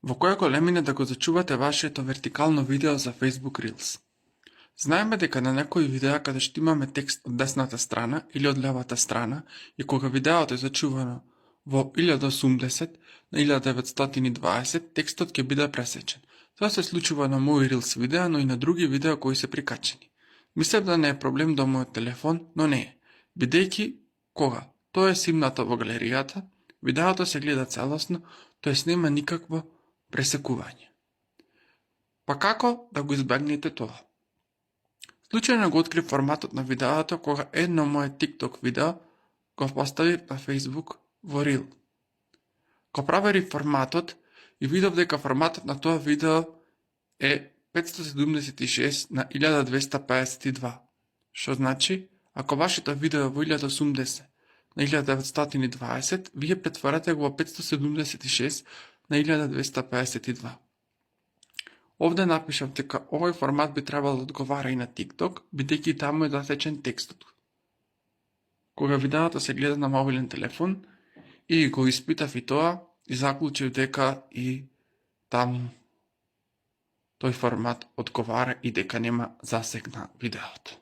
Во која големина да го зачувате вашето вертикално видео за Facebook Reels? Знаеме дека на некои видеа каде што имаме текст од десната страна или од левата страна и кога видеото е зачувано во 1080 на 1920, текстот ќе биде пресечен. Тоа се случува на мои Reels видеа, но и на други видеа кои се прикачени. Мислев да не е проблем до мојот телефон, но не е. Бидејќи кога тоа е симнато во галеријата, видеото се гледа целосно, тоест нема никакво пресекување. Па како да го избегнете тоа? Случајно го открив форматот на видеото кога едно мое TikTok видео го поставив на Facebook во Reel. Го проверив форматот и видов дека форматот на тоа видео е 576 на 1252. Што значи, ако вашето видео во 1080 на 1920, вие претварате го во 576 на 1252. Овде напишав дека овој формат би требало да одговара и на TikTok, бидејќи таму е засечен текстот. Кога видеото се гледа на мобилен телефон, и го испитав и тоа, и заклучив дека и таму тој формат одговара и дека нема засег на видеото.